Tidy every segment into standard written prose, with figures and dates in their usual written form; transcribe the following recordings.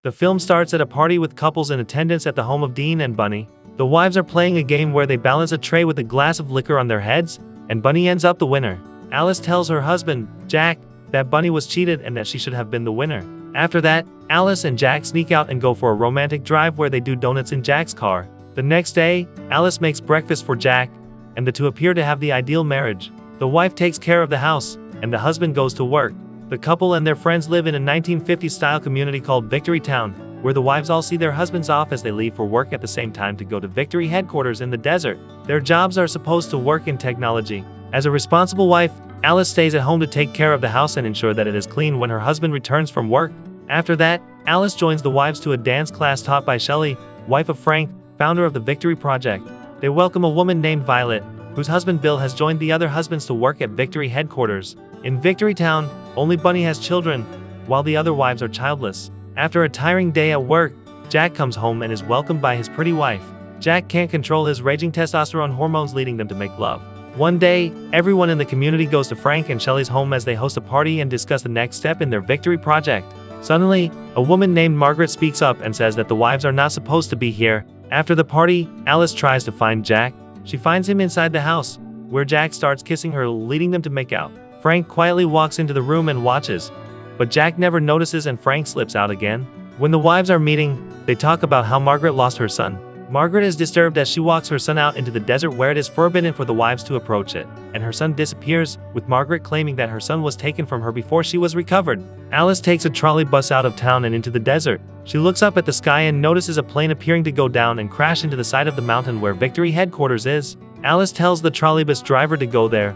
The film starts at a party with couples in attendance at the home of Dean and Bunny. The wives are playing a game where they balance a tray with a glass of liquor on their heads, and Bunny ends up the winner. Alice tells her husband, Jack, that Bunny was cheated and that she should have been the winner. After that, Alice and Jack sneak out and go for a romantic drive where they do donuts in Jack's car. The next day, Alice makes breakfast for Jack, and the two appear to have the ideal marriage. The wife takes care of the house, and the husband goes to work. The couple and their friends live in a 1950s-style community called Victory Town, where the wives all see their husbands off as they leave for work at the same time to go to Victory headquarters in the desert. Their jobs are supposed to work in technology. As a responsible wife, Alice stays at home to take care of the house and ensure that it is clean when her husband returns from work. After that, Alice joins the wives to a dance class taught by Shelley, wife of Frank, founder of the Victory Project. They welcome a woman named Violet, whose husband Bill has joined the other husbands to work at Victory headquarters. In Victory Town, only Bunny has children, while the other wives are childless. After a tiring day at work, Jack comes home and is welcomed by his pretty wife. Jack can't control his raging testosterone hormones, leading them to make love. One day, everyone in the community goes to Frank and Shelley's home as they host a party and discuss the next step in their Victory Project. Suddenly, a woman named Margaret speaks up and says that the wives are not supposed to be here. After the party, Alice tries to find Jack. She finds him inside the house, where Jack starts kissing her, leading them to make out. Frank quietly walks into the room and watches, but Jack never notices and Frank slips out again. When the wives are meeting, they talk about how Margaret lost her son. Margaret is disturbed as she walks her son out into the desert where it is forbidden for the wives to approach it, and her son disappears, with Margaret claiming that her son was taken from her before she was recovered. Alice takes a trolley bus out of town and into the desert. She looks up at the sky and notices a plane appearing to go down and crash into the side of the mountain where Victory headquarters is. Alice tells the trolleybus driver to go there,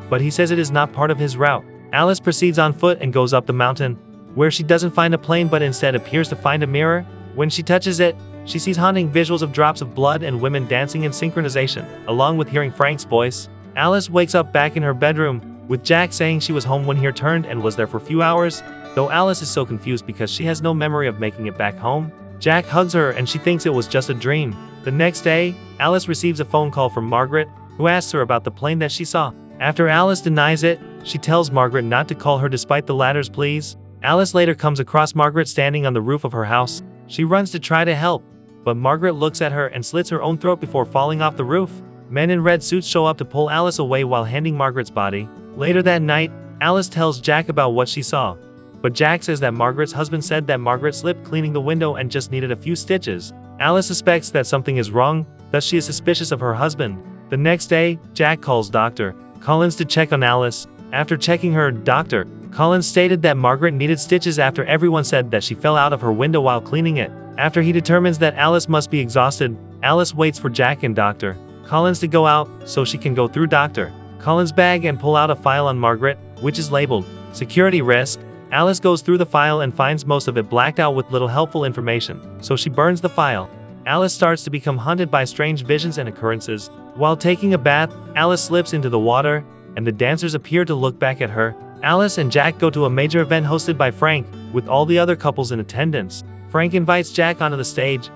but he says it is not part of his route. Alice proceeds on foot and goes up the mountain, where she doesn't find a plane but instead appears to find a mirror. When she touches it, she sees haunting visuals of drops of blood and women dancing in synchronization, along with hearing Frank's voice. Alice wakes up back in her bedroom, with Jack saying she was home when he returned and was there for a few hours, though Alice is so confused because she has no memory of making it back home. Jack hugs her and she thinks it was just a dream. The next day, Alice receives a phone call from Margaret, who asks her about the plane that she saw. After Alice denies it, she tells Margaret not to call her despite the latter's pleas. Alice later comes across Margaret standing on the roof of her house. She runs to try to help, but Margaret looks at her and slits her own throat before falling off the roof. Men in red suits show up to pull Alice away while handing Margaret's body. Later that night, Alice tells Jack about what she saw, but Jack says that Margaret's husband said that Margaret slipped cleaning the window and just needed a few stitches. Alice suspects that something is wrong, thus she is suspicious of her husband. The next day, Jack calls Dr. Collins to check on Alice. After checking her, Dr. Collins stated that Margaret needed stitches after everyone said that she fell out of her window while cleaning it. After he determines that Alice must be exhausted, Alice waits for Jack and Dr. Collins to go out so she can go through Dr. Collins' bag and pull out a file on Margaret, which is labeled Security Risk. Alice goes through the file and finds most of it blacked out with little helpful information, so she burns the file. Alice starts to become haunted by strange visions and occurrences. While taking a bath, Alice slips into the water, and the dancers appear to look back at her. Alice and Jack go to a major event hosted by Frank, with all the other couples in attendance. Frank invites Jack onto the stage,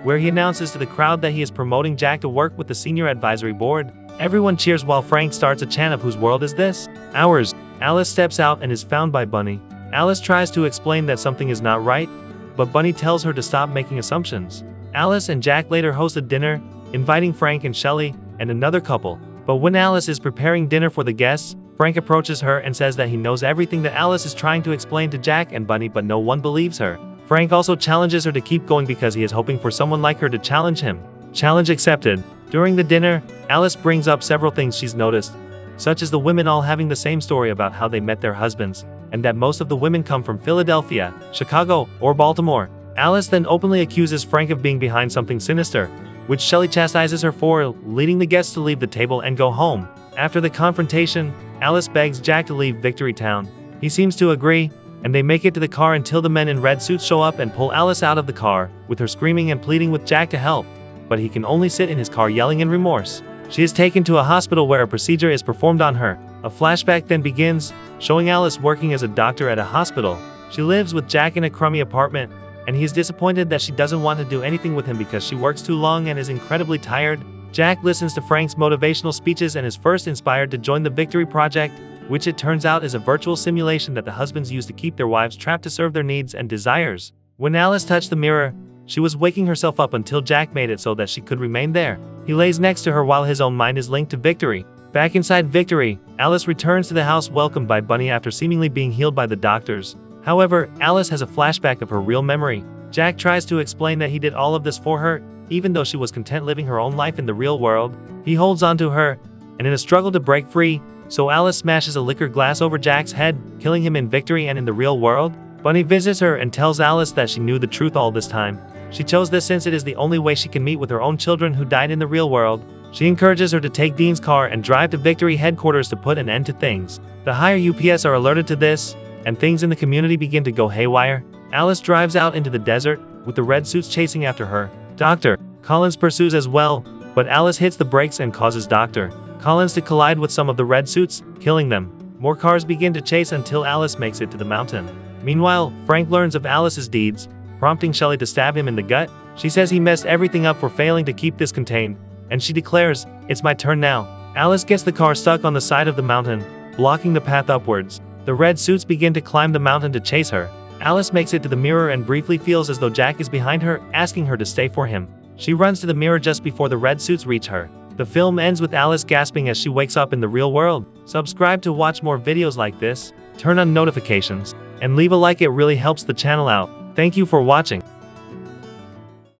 where he announces to the crowd that he is promoting Jack to work with the senior advisory board. Everyone cheers while Frank starts a chant of "Whose world is this? Ours." Alice steps out and is found by Bunny. Alice tries to explain that something is not right, but Bunny tells her to stop making assumptions. Alice and Jack later host a dinner, inviting Frank and Shelley, and another couple. But when Alice is preparing dinner for the guests, Frank approaches her and says that he knows everything that Alice is trying to explain to Jack and Bunny, but no one believes her. Frank also challenges her to keep going because he is hoping for someone like her to challenge him. Challenge accepted. During the dinner, Alice brings up several things she's noticed, such as the women all having the same story about how they met their husbands, and that most of the women come from Philadelphia, Chicago, or Baltimore. Alice then openly accuses Frank of being behind something sinister, which Shelley chastises her for, leading the guests to leave the table and go home. After the confrontation, Alice begs Jack to leave Victory Town. He seems to agree, and they make it to the car until the men in red suits show up and pull Alice out of the car, with her screaming and pleading with Jack to help, but he can only sit in his car yelling in remorse. She is taken to a hospital where a procedure is performed on her. A flashback then begins, showing Alice working as a doctor at a hospital. She lives with Jack in a crummy apartment, and he is disappointed that she doesn't want to do anything with him because she works too long and is incredibly tired. Jack listens to Frank's motivational speeches and is first inspired to join the Victory Project, which it turns out is a virtual simulation that the husbands use to keep their wives trapped to serve their needs and desires. When Alice touched the mirror, she was waking herself up until Jack made it so that she could remain there. He lays next to her while his own mind is linked to Victory. Back inside Victory, Alice returns to the house welcomed by Bunny after seemingly being healed by the doctors. However, Alice has a flashback of her real memory. Jack tries to explain that he did all of this for her, even though she was content living her own life in the real world. He holds on to her, and in a struggle to break free, so Alice smashes a liquor glass over Jack's head, killing him in Victory and in the real world. Bunny visits her and tells Alice that she knew the truth all this time. She chose this since it is the only way she can meet with her own children who died in the real world. She encourages her to take Dean's car and drive to Victory headquarters to put an end to things. The higher UPS are alerted to this, and things in the community begin to go haywire. Alice drives out into the desert, with the red suits chasing after her. Dr. Collins pursues as well, but Alice hits the brakes and causes Dr. Collins to collide with some of the red suits, killing them. More cars begin to chase until Alice makes it to the mountain. Meanwhile, Frank learns of Alice's deeds, prompting Shelley to stab him in the gut. She says he messed everything up for failing to keep this contained, and she declares, "It's my turn now." Alice gets the car stuck on the side of the mountain, blocking the path upwards. The red suits begin to climb the mountain to chase her. Alice makes it to the mirror and briefly feels as though Jack is behind her, asking her to stay for him. She runs to the mirror just before the red suits reach her. The film ends with Alice gasping as she wakes up in the real world. Subscribe to watch more videos like this, turn on notifications, and leave a like, it really helps the channel out. Thank you for watching.